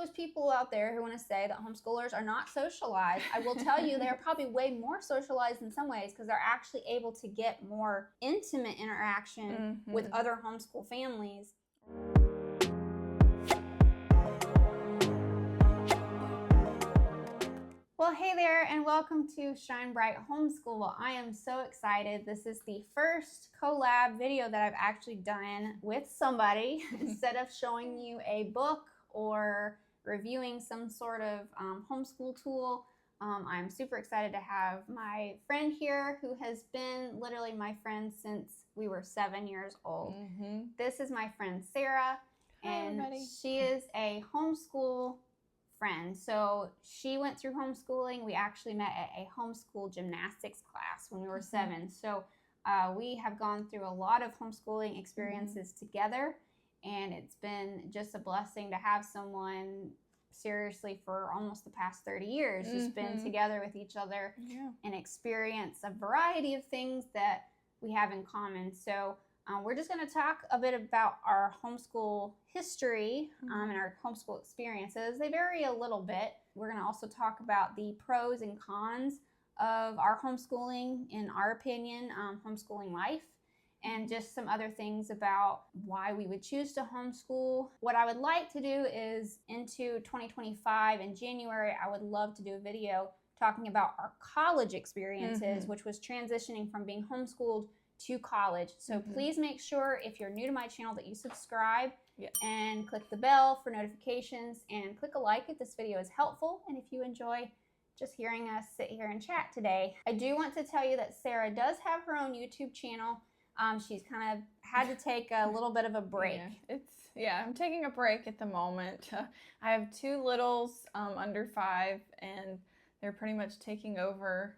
those people out there who want to say that homeschoolers are not socialized, I will tell you they're probably way more socialized in some ways because they're actually able to get more intimate interaction with other homeschool families. Well, hey there, and welcome to Shine Bright Homeschool. Well, I am so excited. This is the first collab video that I've actually done with somebody. Instead of showing you a book or reviewing some sort of homeschool tool, I'm super excited to have my friend here who has been literally my friend since we were 7 years old. This is my friend Sarah, and she is a homeschool friend. So she went through homeschooling. We actually met at a homeschool gymnastics class when we were 7. So we have gone through a lot of homeschooling experiences together, and it's been just a blessing to have someone seriously for almost the past 30 years just been together with each other and experience a variety of things that we have in common. So we're just going to talk a bit about our homeschool history and our homeschool experiences. They vary a little bit. We're going to also talk about the pros and cons of our homeschooling, in our opinion, homeschooling life, and just some other things about why we would choose to homeschool. What I would like to do is into 2025 in January, I would love to do a video talking about our college experiences, which was transitioning from being homeschooled to college. So please make sure, if you're new to my channel, that you subscribe and click the bell for notifications, and click a like if this video is helpful and if you enjoy just hearing us sit here and chat today. I do want to tell you that Sarah does have her own YouTube channel. She's kind of had to take a little bit of a break. I'm taking a break at the moment. I have 2 littles under 5, and they're pretty much taking over.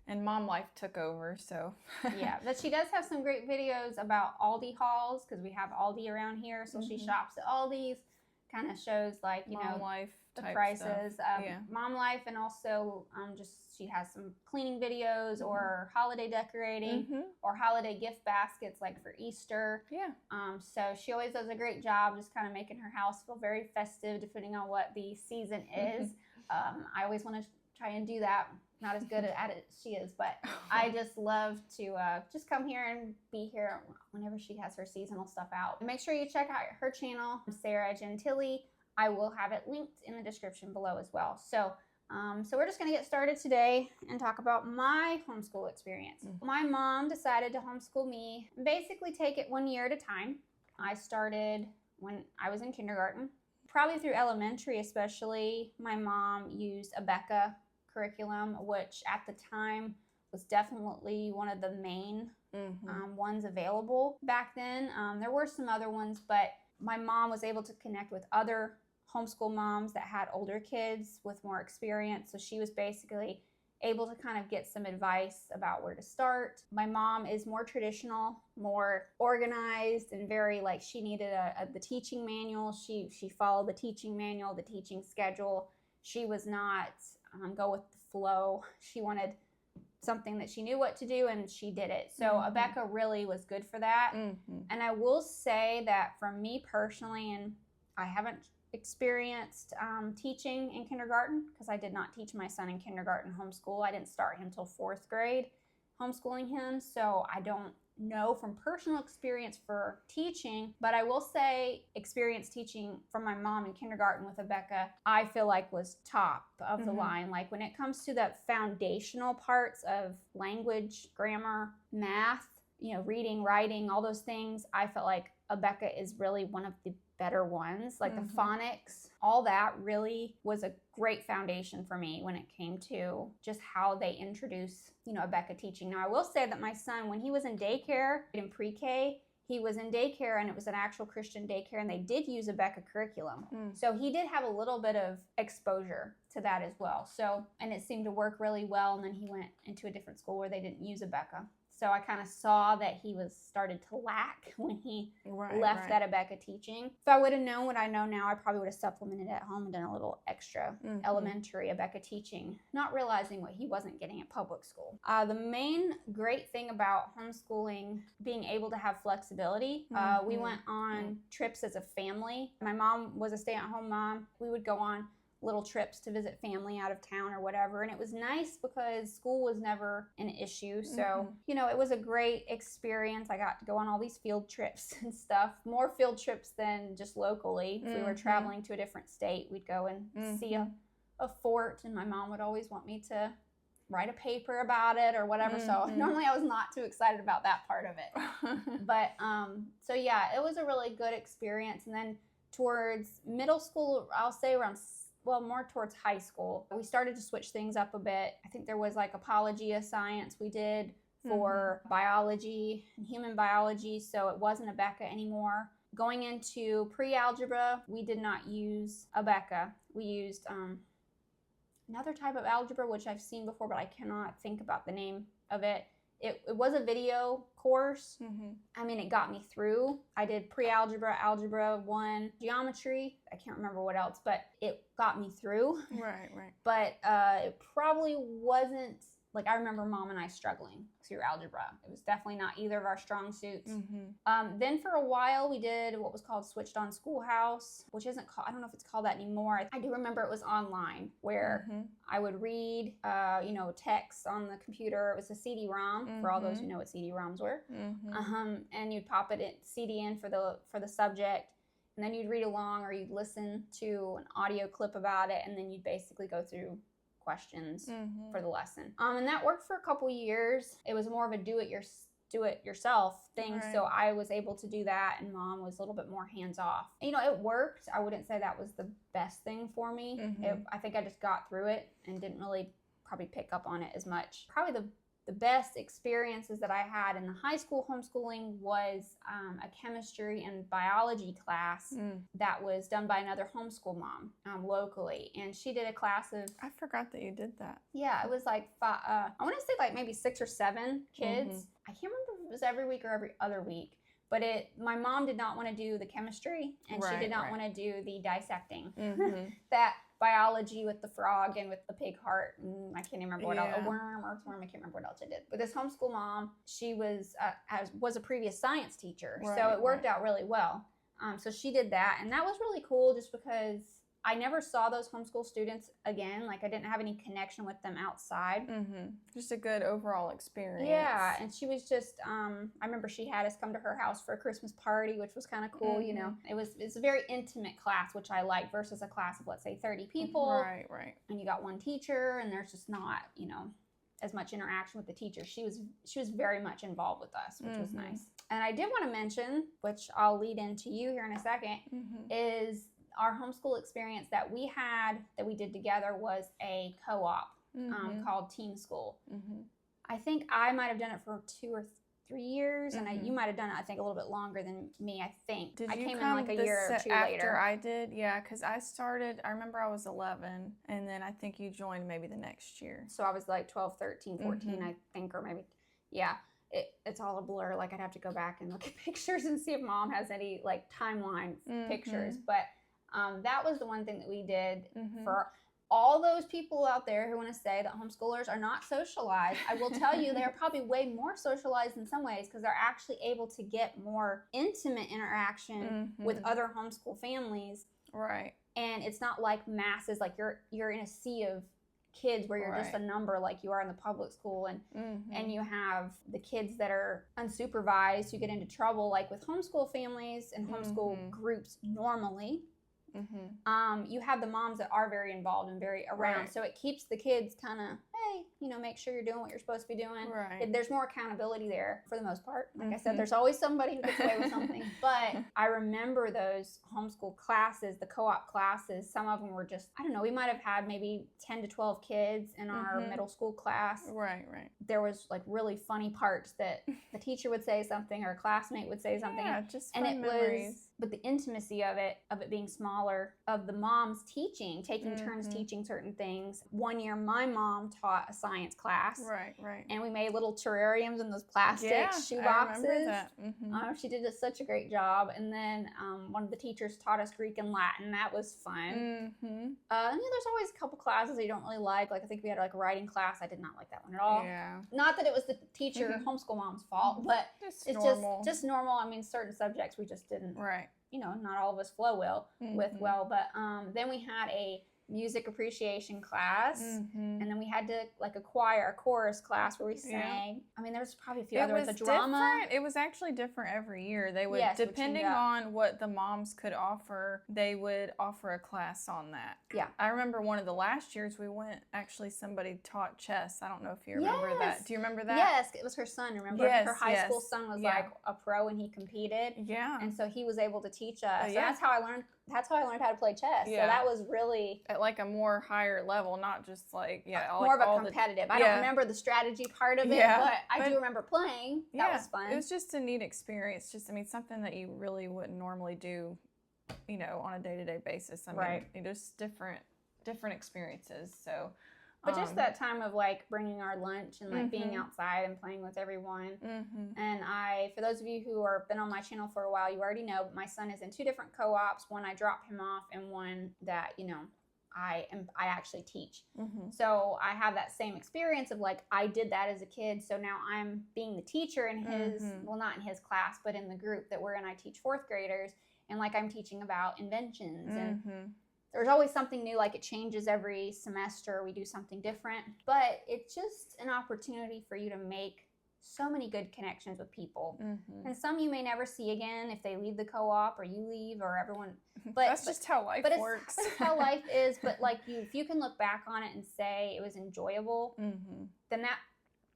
And mom life took over, so. Yeah, but she does have some great videos about Aldi hauls, because we have Aldi around here. So she shops at Aldi's, kind of shows like, you mom know, life the prices, mom life, and also just she has some cleaning videos or holiday decorating or holiday gift baskets like for Easter. So she always does a great job just kind of making her house feel very festive depending on what the season is. I always want to try and do that. Not as good at it as she is, but I just love to just come here and be here whenever she has her seasonal stuff out. Make sure you check out her channel, Sarah Gentile. I will have it linked in the description below as well. So we're just going to get started today and talk about my homeschool experience. My mom decided to homeschool me, basically take it 1 year at a time. I started when I was in kindergarten. Probably through elementary especially, my mom used a Becca curriculum, which at the time was definitely one of the main ones available back then. There were some other ones, but my mom was able to connect with other homeschool moms that had older kids with more experience. So she was basically able to kind of get some advice about where to start. My mom is more traditional, more organized, and very like she needed the teaching manual. She followed the teaching manual, the teaching schedule. She was not go with the flow. She wanted something that she knew what to do, and she did it. So Becca really was good for that. And I will say that for me personally, and I haven't experienced teaching in kindergarten because I did not teach my son in kindergarten homeschool. I didn't start him till 4th grade homeschooling him. So I don't know from personal experience for teaching, but I will say experience teaching from my mom in kindergarten with Becca, I feel like was top of the line. Like when it comes to the foundational parts of language, grammar, math, you know, reading, writing, all those things, I felt like Becca is really one of the better ones. Like the phonics, all that really was a great foundation for me when it came to just how they introduce, you know, Becca teaching. Now, I will say that my son, when he was in daycare, in pre-K, he was in daycare, and it was an actual Christian daycare, and they did use a Becca curriculum. So he did have a little bit of exposure to that as well. So, and it seemed to work really well. And then he went into a different school where they didn't use a Becca. So I kind of saw that he was started to lack when he left that Abeka teaching. If I would have known what I know now, I probably would have supplemented at home and done a little extra elementary Abeka teaching, not realizing what he wasn't getting at public school. The main great thing about homeschooling, being able to have flexibility, we went on trips as a family. My mom was a stay-at-home mom. We would go on little trips to visit family out of town or whatever, and it was nice because school was never an issue. So it was a great experience. I got to go on all these field trips and stuff, more field trips than just locally. If we were traveling to a different state, we'd go and see a fort, and my mom would always want me to write a paper about it or whatever. So normally I was not too excited about that part of it. But so yeah, it was a really good experience. And then towards middle school, I'll say around more towards high school, we started to switch things up a bit. I think there was like apologia science we did for biology and human biology, so it wasn't Abeka anymore. Going into pre-algebra, we did not use Abeka. We used another type of algebra, which I've seen before, but I cannot think about the name of it. It was a video course. I mean, it got me through. I did pre-algebra, algebra 1, geometry. I can't remember what else, but it got me through. Right. But it probably wasn't, like, I remember Mom and I struggling through algebra. It was definitely not either of our strong suits. Then for a while, we did what was called Switched On Schoolhouse, which isn't called, I don't know if it's called that anymore. I do remember it was online where I would read, text on the computer. It was a CD-ROM, for all those who know what CD-ROMs were. And you'd pop it in, CD in for the subject, and then you'd read along or you'd listen to an audio clip about it, and then you'd basically go through questions for the lesson. And that worked for a couple years. It was more of a do it yourself thing. So I was able to do that, and Mom was a little bit more hands off. It worked. I wouldn't say that was the best thing for me. I think I just got through it and didn't really probably pick up on it as much. Probably the best experiences that I had in the high school homeschooling was a chemistry and biology class that was done by another homeschool mom locally. And she did a class of... I forgot that you did that. Yeah, it was like, I want to say like maybe 6 or 7 kids. I can't remember if it was every week or every other week. But my mom did not want to do the chemistry, and she did not want to do the dissecting. That biology with the frog and with the pig heart, and I can't even remember what else, a worm or earthworm, I can't remember what else I did. But this homeschool mom, she was a previous science teacher, so it worked out really well. So she did that, and that was really cool just because I never saw those homeschool students again. Like, I didn't have any connection with them outside. Just a good overall experience. Yeah, and she was just, I remember she had us come to her house for a Christmas party, which was kind of cool, It's a very intimate class, which I like, versus a class of, let's say, 30 people. Right. And you got one teacher, and there's just not, as much interaction with the teacher. She was very much involved with us, which was nice. And I did want to mention, which I'll lead into you here in a second, is our homeschool experience that we did together was a co-op called Team School. I think I might have done it for 2 or 3 years, and you might have done it, I think, a little bit longer than me, I think. Did I you came come in like a year or two after later. I did? Yeah, because I remember I was 11, and then I think you joined maybe the next year. So I was like 12, 13, 14, I think, or maybe, it's all a blur. Like, I'd have to go back and look at pictures and see if Mom has any, like, timeline pictures. But that was the one thing that we did for all those people out there who want to say that homeschoolers are not socialized. I will tell you, they're probably way more socialized in some ways because they're actually able to get more intimate interaction with other homeschool families. Right. And it's not like masses, like you're in a sea of kids where you're just a number like you are in the public school, and you have the kids that are unsupervised who get into trouble, like with homeschool families and homeschool groups normally. You have the moms that are very involved and very around, so it keeps the kids kind of, hey, make sure you're doing what you're supposed to be doing. There's more accountability there for the most part. Like I said, there's always somebody who gets away with something, but I remember those homeschool classes, the co-op classes. Some of them were just, I don't know, we might have had maybe 10 to 12 kids in our middle school class. Right. There was like really funny parts that the teacher would say something or a classmate would say something, just fun memories. but the intimacy of it being smaller, of the moms teaching, taking turns teaching certain things. One year, my mom taught a science class. Right. And we made little terrariums in those plastic shoe boxes. I remember that. She did such a great job. And then one of the teachers taught us Greek and Latin. That was fun. And there's always a couple classes that you don't really like. Like I think we had like a writing class. I did not like that one at all. Yeah. Not that it was the teacher, homeschool mom's fault, but it's normal. just normal. I mean, certain subjects we just didn't. Right. You know, not all of us flow with well, but then we had a music appreciation class, and then we had to like a chorus class where we sang. Yeah. I mean, there was probably a few other ones. A drama. Different. It was actually different every year. They would, depending on what the moms could offer, they would offer a class on that. Yeah. I remember one of the last years we went, actually somebody taught chess. I don't know if you remember that. Do you remember that? Yes, it was her son, remember? Yes, her high school son was like a pro and he competed. Yeah. And so he was able to teach us. So that's how I learned how to play chess. Yeah. So that was really at like a more higher level, not just like more of a competitive. I don't remember the strategy part of it, but I do remember playing. That was fun. It was just a neat experience. Just something that you really wouldn't normally do, on a day-to-day basis. I mean, just different experiences. So but just that time of like bringing our lunch and like being outside and playing with everyone. And for those of you who have been on my channel for a while, you already know, but my son is in 2 different co-ops. One I drop him off and one that, I actually teach. So I have that same experience of like, I did that as a kid. So now I'm being the teacher in his, well, not in his class, but in the group that we're in. I teach 4th graders, and like I'm teaching about inventions and there's always something new, like it changes every semester. We do something different, but it's just an opportunity for you to make so many good connections with people. And some you may never see again if they leave the co-op or you leave or everyone. But that's just how life works. That's how life is. But like if you can look back on it and say it was enjoyable, then that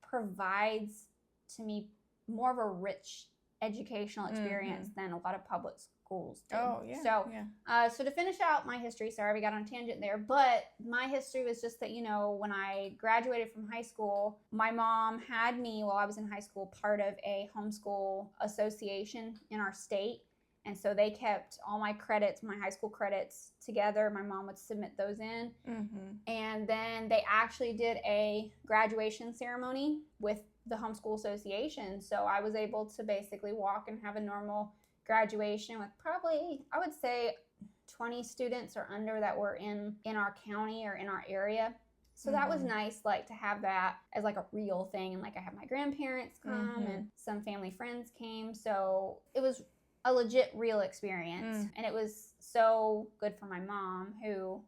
provides to me more of a rich educational experience than a lot of public schools do. Oh, yeah. So to finish out my history, sorry, we got on a tangent there, but my history was just that, when I graduated from high school, my mom had me, while I was in high school, part of a homeschool association in our state. And so they kept all my credits, my high school credits together. My mom would submit those in. And then they actually did a graduation ceremony with the homeschool association. So I was able to basically walk and have a normal graduation with probably, I would say, 20 students or under that were in our county or in our area. So that was nice, like to have that as like a real thing. And like I had my grandparents come and some family friends came. So it was a legit real experience. And it was so good for my mom, who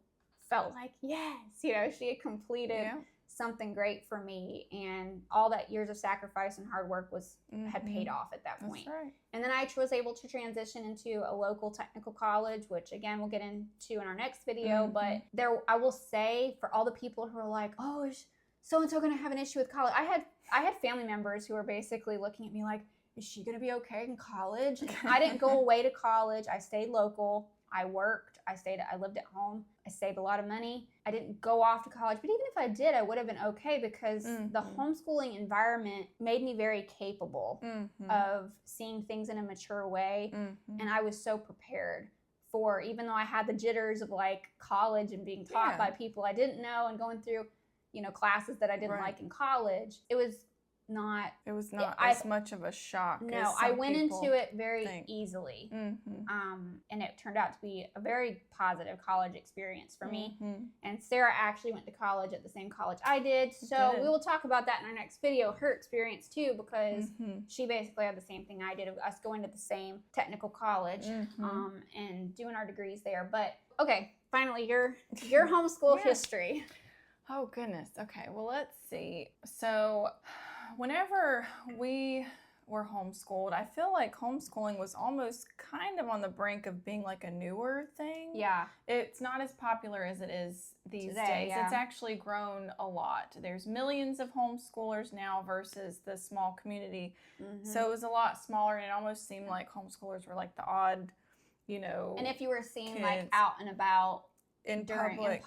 felt like, yes, she had completed something great for me, and all that years of sacrifice and hard work had paid off at that point. That's right. And then I was able to transition into a local technical college, which again we'll get into in our next video. But I will say, for all the people who are like, oh, is so-and-so going to have an issue with college? I had family members who were basically looking at me like, is she going to be okay in college? I didn't go away to college. I stayed local. I worked. I lived at home. I saved a lot of money. I didn't go off to college, but even if I did, I would have been okay, because the homeschooling environment made me very capable of seeing things in a mature way. And I was so prepared for, even though I had the jitters of like college and being taught by people I didn't know and going through, classes that I didn't like in college, it was not as much of a shock. No, I went into it very easily. And it turned out to be a very positive college experience for me. And Sarah actually went to college at the same college I did. So we will talk about that in our next video, her experience too, because she basically had the same thing I did, of us going to the same technical college and doing our degrees there. But okay, finally, your homeschool history. Oh, goodness. Okay, well, let's see. So whenever we were homeschooled, I feel like homeschooling was almost kind of on the brink of being like a newer thing. Yeah. It's not as popular as it is these today, days. Yeah. It's actually grown a lot. There's millions of homeschoolers now versus the small community. So it was a lot smaller, and it almost seemed like homeschoolers were like the odd, And if you were seen kids. like out and about, in public,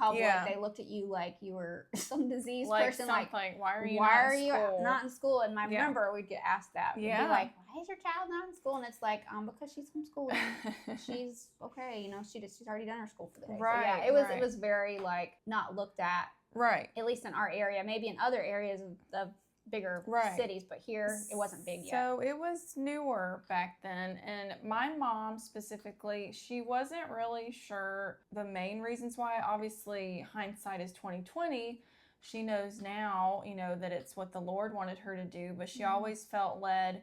they looked at you like you were some diseased person. Like, why are you not in school? And I remember we'd get asked that. We'd be like, why is your child not in school? And it's like, because she's homeschooling. She's okay. You know, she's already done her school for the day. Right. So yeah, it was very like not looked at. Right. At least in our area, maybe in other areas of bigger cities, but here it wasn't big yet. So it was newer back then. And my mom specifically, she wasn't really sure the main reasons why. Obviously, hindsight is 2020. She knows now, you know, that it's what the Lord wanted her to do, but she always felt led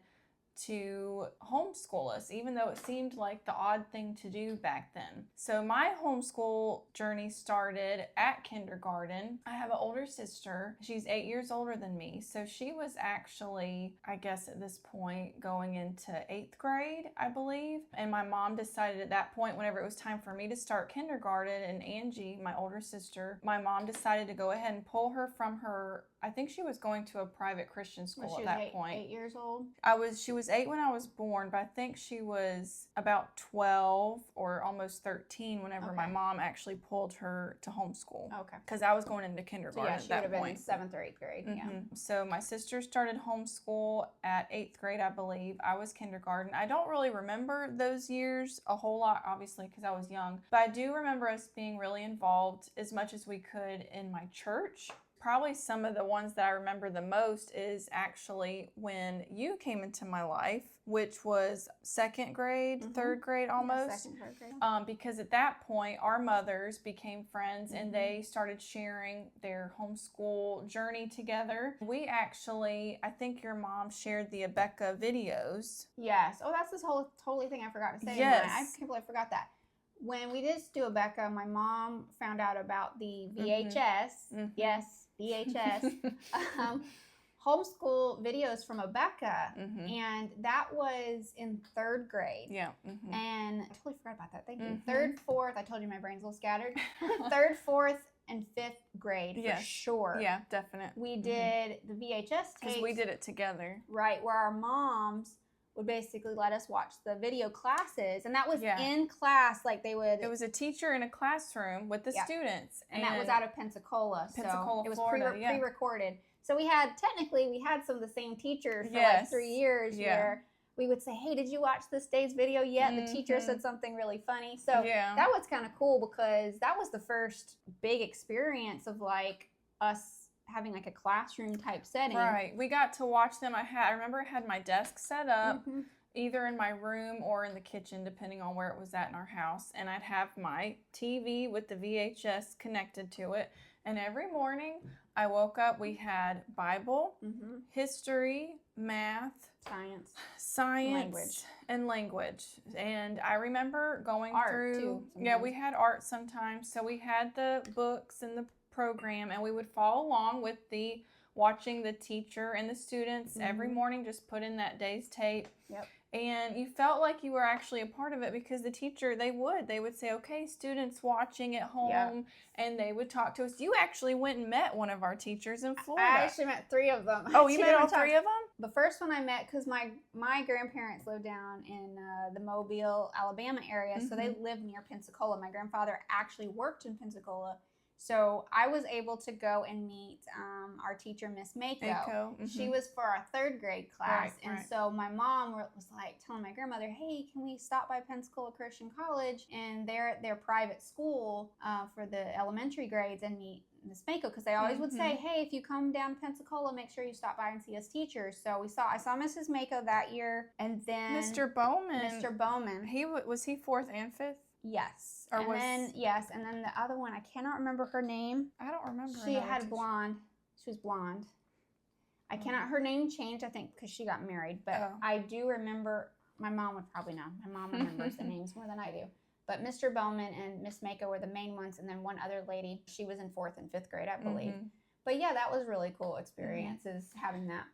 to homeschool us, even though it seemed like the odd thing to do back then. So my homeschool journey started at kindergarten. I have an older sister. She's 8 years older than me. So she was actually, I guess at this point, going into 8th grade, I believe. And my mom decided at that point, whenever it was time for me to start kindergarten, and Angie, my older sister, my mom decided to go ahead and pull her from her, I think she was going to a private Christian school at that point. 8 years old? She was 8 when I was born, but I think she was about 12 or almost 13 whenever my mom actually pulled her to homeschool. Okay. Because I was going into kindergarten at that point. She would have been 7th or 8th grade. Mm-hmm. Yeah. So my sister started homeschool at 8th grade, I believe. I was kindergarten. I don't really remember those years a whole lot, obviously, because I was young. But I do remember us being really involved as much as we could in my church. Probably some of the ones that I remember the most is actually when you came into my life, which was 2nd grade, 3rd grade almost. 2nd, 3rd grade. Because at that point, our mothers became friends and they started sharing their homeschool journey together. We actually, I think your mom shared the Abeka videos. Yes. Oh, that's this whole totally thing I forgot to say. Yes. I can't believe I forgot that. When we did do Abeka, my mom found out about the VHS. Yes, VHS. Homeschool videos from Abeka. And that was in 3rd grade. Yeah. And I totally forgot about that. Thank you. 3rd, 4th, I told you my brain's a little scattered. 3rd, 4th, and 5th grade for sure. Yeah, definitely. We did the VHS tapes. Because we did it together. Right, where our moms would basically let us watch the video classes, and that was in class. Like they would. It was a teacher in a classroom with the students, and that was out of Pensacola. Pensacola, so it was Florida, pre-recorded. So we had some of the same teachers for like 3 years. Where we would say, "Hey, did you watch this day's video yet?" The teacher said something really funny. So that was kind of cool because that was the first big experience of like us having like a classroom type setting. Right. We got to watch them. I remember I had my desk set up either in my room or in the kitchen, depending on where it was at in our house. And I'd have my TV with the VHS connected to it. And every morning I woke up, we had Bible, history, math, science, and language. And I remember going art through too, we had art sometimes. So we had the books and the program, and we would follow along with watching the teacher and the students every morning, just put in that day's tape. And you felt like you were actually a part of it because the teacher, they would say, okay, students watching at home, and they would talk to us. You actually went and met one of our teachers in Florida. I actually met 3 of them. Oh, you met all 3 of them? The first one I met, because my grandparents lived down in the Mobile, Alabama area, so they lived near Pensacola. My grandfather actually worked in Pensacola. So I was able to go and meet our teacher, Miss Mako. She was for our 3rd grade class. So my mom was like telling my grandmother, hey, can we stop by Pensacola Christian College and their private school for the elementary grades and meet Miss Mako? Because they always would say, hey, if you come down to Pensacola, make sure you stop by and see us teachers. So I saw Mrs. Mako that year. And then Mr. Bowman. Was he 4th and 5th? Yes. And then the other one, I cannot remember her name. I don't remember. She had blonde. She was blonde. I cannot. Her name changed, I think, because she got married. But I do remember. My mom would probably know. My mom remembers the names more than I do. But Mr. Bowman and Miss Mako were the main ones, and then one other lady. She was in 4th and 5th grade, I believe. But yeah, that was really cool experiences having that.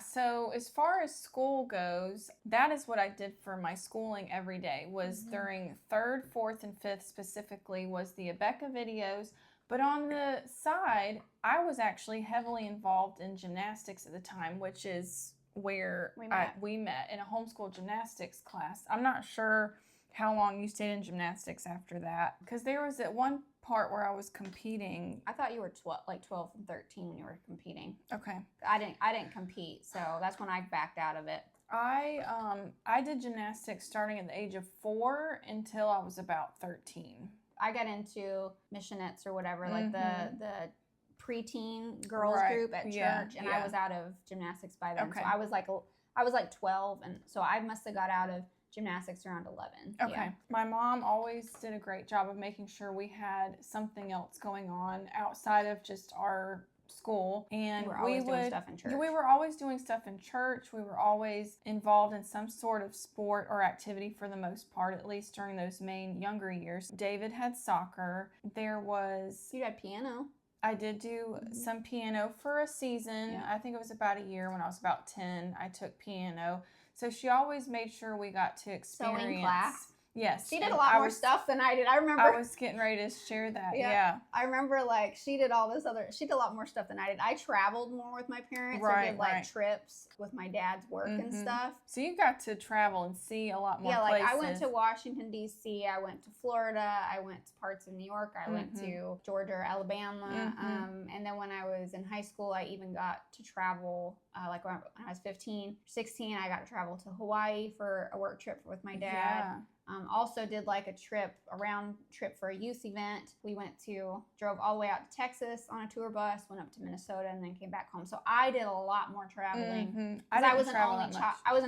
So as far as school goes, that is what I did for my schooling every day, was during 3rd, 4th, and 5th specifically was the Abeka videos. But on the side, I was actually heavily involved in gymnastics at the time, which is where we met in a homeschool gymnastics class. I'm not sure how long you stayed in gymnastics after that. Because there was at one part where I was competing. I thought you were 12 and 13 when you were competing. Okay. I didn't compete, so that's when I backed out of it. I did gymnastics starting at the age of 4 until I was about 13. I got into missionettes or whatever, like the preteen girls group at church, and I was out of gymnastics by then. Okay. So I was like 12, and so I must have got out of gymnastics around 11. Okay. Yeah. My mom always did a great job of making sure we had something else going on outside of just our school, and we were doing stuff in church. We were always doing stuff in church. We were always involved in some sort of sport or activity for the most part, at least during those main younger years. David had soccer. You had piano. I did do some piano for a season. Yeah. I think it was about a year. When I was about 10, I took piano. So she always made sure we got to experience. Sewing class. Yes. She did a lot more stuff than I did. I remember. I was getting ready to share that. Yeah. I remember she did a lot more stuff than I did. I traveled more with my parents. I did trips with my dad's work and stuff. So you got to travel and see a lot more places. I went to Washington, D.C. I went to Florida. I went to parts of New York. I went to Georgia or Alabama. And then when I was in high school, I even got to travel, when I was 15, 16, I got to travel to Hawaii for a work trip with my dad. Yeah. Also did a round trip for a youth event. We drove all the way out to Texas on a tour bus, went up to Minnesota, and then came back home. So I did a lot more traveling. I was an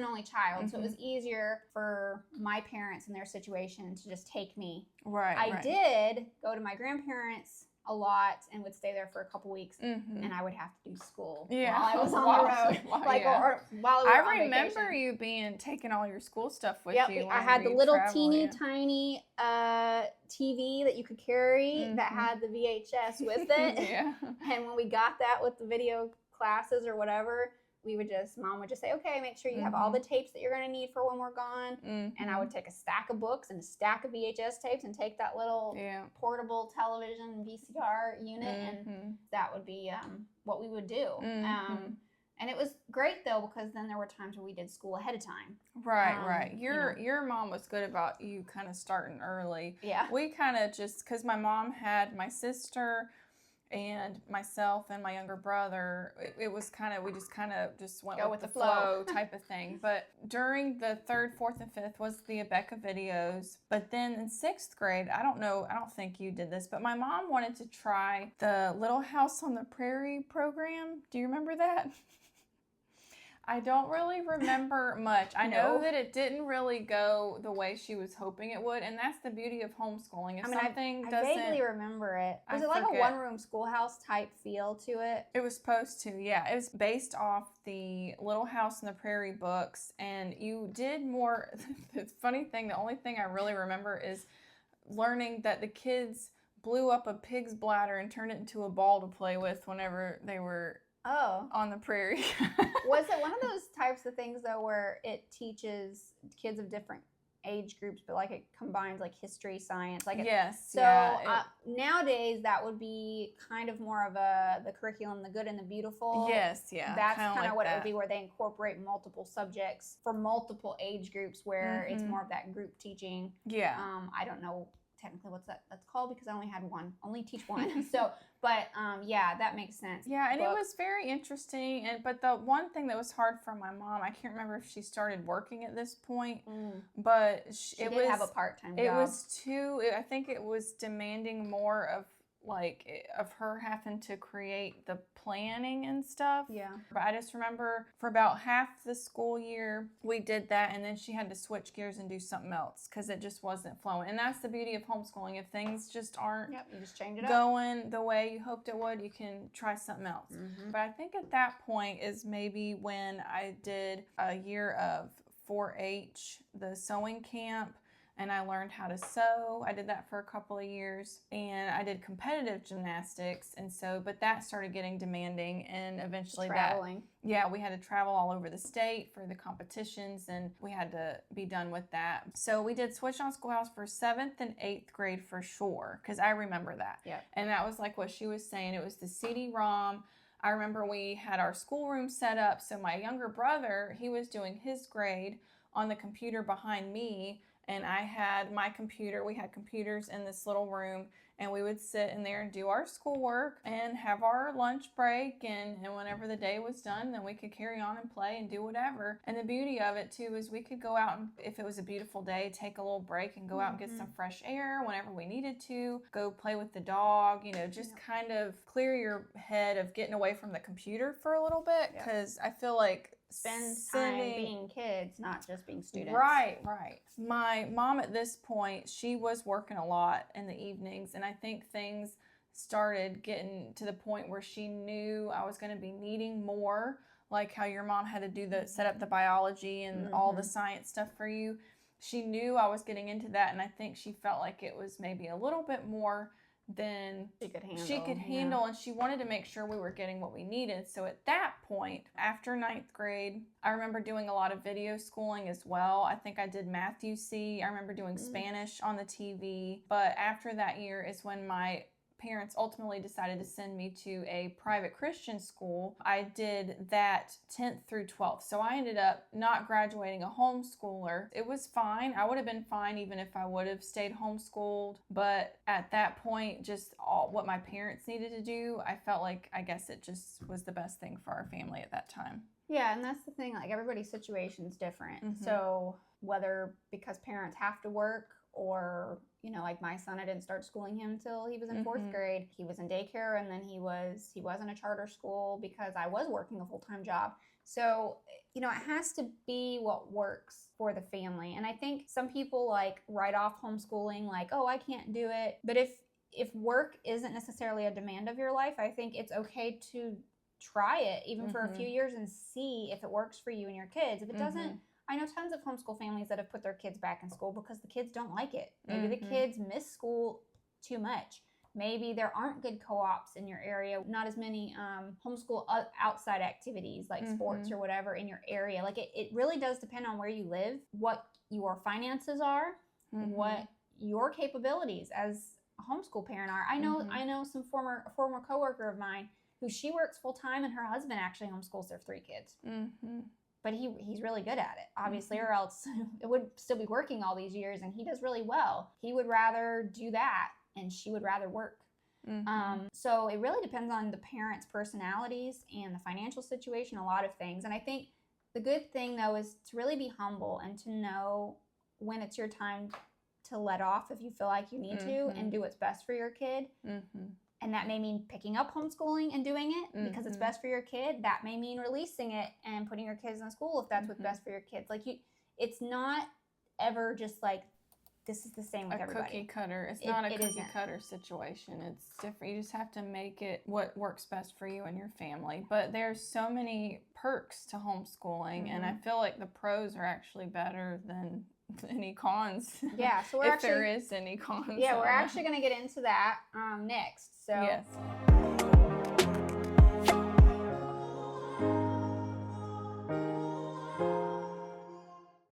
only child, so it was easier for my parents in their situation to just take me. I did go to my grandparents a lot and would stay there for a couple weeks, and I would have to do school while I was on the road, or while we were on vacation. I remember you taking all your school stuff with you. I had the little teeny tiny TV that you could carry that had the VHS with it. And when we got that with the video classes or whatever, Mom would just say, okay, make sure you have all the tapes that you're going to need for when we're gone. And I would take a stack of books and a stack of VHS tapes and take that little portable television VCR unit, and that would be what we would do. And it was great, though, because then there were times where we did school ahead of time. Right. Your mom was good about you kind of starting early. Yeah. We kind of because my mom had my sister and myself and my younger brother, it was we just went with the flow type of thing. But during the 3rd, 4th, and 5th was the Abeka videos. But then in 6th grade, I don't think you did this, but my mom wanted to try the Little House on the Prairie program. Do you remember that? I don't really remember much. I know that it didn't really go the way she was hoping it would, and that's the beauty of homeschooling. I vaguely remember it. Was it like a one-room schoolhouse type feel to it? It was supposed to, yeah. It was based off the Little House on the Prairie books, and you did more. The funny thing, the only thing I really remember is learning that the kids blew up a pig's bladder and turned it into a ball to play with whenever they were on the prairie. Was it one of those types of things, though, where it teaches kids of different age groups, but it combines history, science? Yes. So nowadays that would be kind of more of the curriculum, the good and the beautiful. Yes, yeah. That's kind of what it would be, where they incorporate multiple subjects for multiple age groups, where it's more of that group teaching. Yeah. I don't know technically what's that's called, because I only teach one. So, but that makes sense. Yeah, and it was very interesting. But the one thing that was hard for my mom, I can't remember if she started working at this point, but she did have a part-time job. It was I think it was demanding more of her having to create the planning and stuff. Yeah. But I just remember for about half the school year, we did that, and then she had to switch gears and do something else because it just wasn't flowing. And that's the beauty of homeschooling. If things just aren't you just change it up. Going the way you hoped it would, you can try something else. But I think at that point is maybe when I did a year of 4-H, the sewing camp, and I learned how to sew. I did that for a couple of years, and I did competitive gymnastics, but that started getting demanding, and eventually traveling. We had to travel all over the state for the competitions, and we had to be done with that. So we did Switch on Schoolhouse for 7th and 8th grade for sure, because I remember that. Yeah. And that was what she was saying. It was the CD-ROM. I remember we had our schoolroom set up, so my younger brother, he was doing his grade on the computer behind me, and I had my computer. We had computers in this little room, and we would sit in there and do our schoolwork and have our lunch break. And whenever the day was done, then we could carry on and play and do whatever. And the beauty of it, too, is we could go out and, if it was a beautiful day, take a little break and go out and get some fresh air whenever we needed to. Go play with the dog, you know, just kind of clear your head of getting away from the computer for a little bit. Because I feel like spend time being kids, not just being students. Right. My mom at this point, she was working a lot in the evenings, and I think things started getting to the point where she knew I was going to be needing more, like how your mom had to do set up the biology and all the science stuff for you. She knew I was getting into that, and I think she felt like it was maybe a little bit more than she could handle, and she wanted to make sure we were getting what we needed. So at that point, after 9th grade, I remember doing a lot of video schooling as well. I think I did Math UC. I remember doing Spanish on the TV. But after that year is when my parents ultimately decided to send me to a private Christian school. I did that 10th through 12th. So I ended up not graduating a homeschooler. It was fine. I would have been fine even if I would have stayed homeschooled. But at that point, just what my parents needed to do, I felt like, I guess it just was the best thing for our family at that time. Yeah, and that's the thing, like everybody's situation is different. So whether because parents have to work, or, you know, like my son, I didn't start schooling him until he was in 4th grade. He was in daycare, and then he was in a charter school because I was working a full-time job. So, you know, it has to be what works for the family. And I think some people like write off homeschooling like, oh, I can't do it. But if work isn't necessarily a demand of your life, I think it's okay to try it even for a few years and see if it works for you and your kids. If it doesn't, I know tons of homeschool families that have put their kids back in school because the kids don't like it. Maybe the kids miss school too much. Maybe there aren't good co-ops in your area, not as many homeschool outside activities like sports or whatever in your area. Like it really does depend on where you live, what your finances are, what your capabilities as a homeschool parent are. I know some a former coworker of mine who she works full time, and her husband actually homeschools their 3 kids. But he's really good at it, obviously, or else it would still be working all these years, and he does really well. He would rather do that, and she would rather work. So it really depends on the parents' personalities and the financial situation, a lot of things. And I think the good thing, though, is to really be humble and to know when it's your time to let off if you feel like you need to, and do what's best for your kid. And that may mean picking up homeschooling and doing it because it's best for your kid. That may mean releasing it and putting your kids in school if that's what's best for your kids. Like it's not ever just like, this is the same with everybody. Cookie cutter. It's not a cookie cutter situation. It's different. You just have to make it what works best for you and your family. But there's so many perks to homeschooling, and I feel like the pros are actually better than any cons. Yeah, so if there is any cons. Yeah, we're actually going to get into that next. So yes.